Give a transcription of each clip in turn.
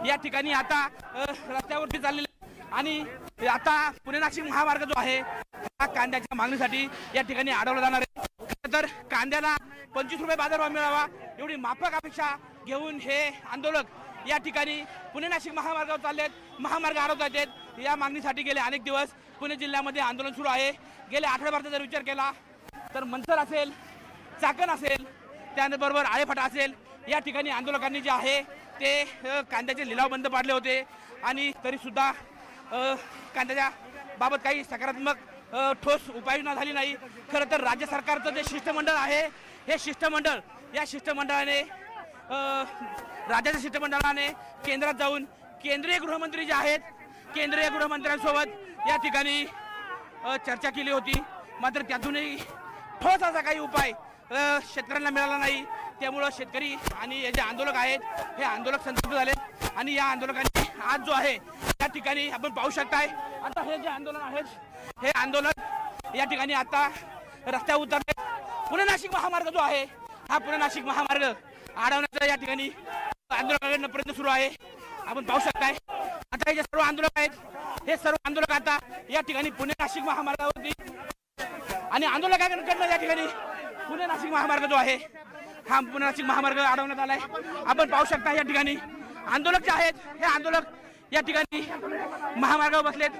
या ठिकाणी आता रस्त्यावरती चाललेले आणि आता पुणे नाशिक महामार्ग जो आहे हा कांद्याच्या मागणीसाठी या ठिकाणी अडवला जाणार आहे। तर कांद्याला 25 रुपये बाजारभाव मिळावा एवढी माफक अपेक्षा घेऊन हे आंदोलक या ठिकाणी पुणे नाशिक महामार्गावर चाललेत, महामार्ग अडवत आहेत। या मागणीसाठी गेले अनेक दिवस पुणे जिल्ह्यामध्ये आंदोलन सुरू आहे। गेले आठवड्याभराचा जर विचार केला तर मंथर असेल, चाकण असेल, त्याबरोबर आळेफाटा असेल, या ठिकाणी आंदोलकांनी जे आहे ते कांद्याचे लिलाव बंद पाडले होते आणि तरीसुद्धा कांद्याच्या बाबत काही सकारात्मक ठोस उपाययोजना झाली नाही। खरं तर राज्य सरकारचं जे शिष्टमंडळ आहे हे शिष्टमंडळ या शिष्टमंडळाने राज्याच्या शिष्टमंडळाने केंद्रात जाऊन केंद्रीय गृहमंत्री जे आहेत केंद्रीय गृहमंत्र्यांसोबत या ठिकाणी चर्चा केली होती, मात्र त्यातूनही ठोस असा काही उपाय शेतकऱ्यांना मिळाला नाही। त्यामुळं शेतकरी आणि हे जे आंदोलक आहेत हे आंदोलक संतप्त झाले आणि या आंदोलकांनी आज जो आहे या ठिकाणी आपण पाहू शकताय आता हे जे आंदोलन आहेत हे आंदोलक या ठिकाणी आता रस्त्यावर उतरले। पुणे नाशिक महामार्ग जो आहे हा पुणे नाशिक महामार्ग अडवण्याचा या ठिकाणी आंदोलकांकडून प्रयत्न सुरू आहे। आपण पाहू शकताय आता हे जे सर्व आंदोलक आहेत हे सर्व आंदोलक आता या ठिकाणी पुणे नाशिक महामार्गावरती आणि आंदोलकांकडून या ठिकाणी पुणे नाशिक महामार्ग जो आहे हा पुणे नाशिक महामार्ग अडवण्यात आलाय। आपण पाहू शकता या ठिकाणी आंदोलक जे आहेत हे आंदोलक या ठिकाणी महामार्गावर बसलेत।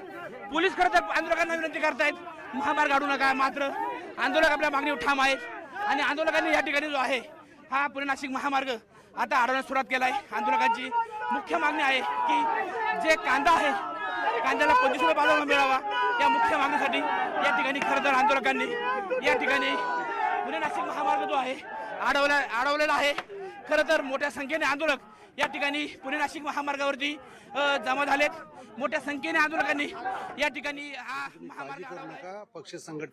पोलीस खरं तर आंदोलकांना विनंती करतायत महामार्ग अडवू नका, मात्र आंदोलक आपल्या मागणीवर ठाम आहेत आणि आंदोलकांनी या ठिकाणी जो आहे हा पुणे नाशिक महामार्ग आता अडवण्यास सुरुवात केलाय। आंदोलकांची मुख्य मागणी आहे की जे कांदा आहे कांद्याला 25 रुपये बाजारभाव मिळावा या मुख्य मागणीसाठी या ठिकाणी खरं तर आंदोलकांनी या ठिकाणी पुणे नाशिक महामार्ग जो आहे अडवलेला आहे। खरं तर मोठ्या संख्येने आंदोलक या ठिकाणी पुणे नाशिक महामार्गावरती जमा झालेत। मोठ्या संख्येने आंदोलकांनी या ठिकाणी हा महामार्ग पक्ष संघटना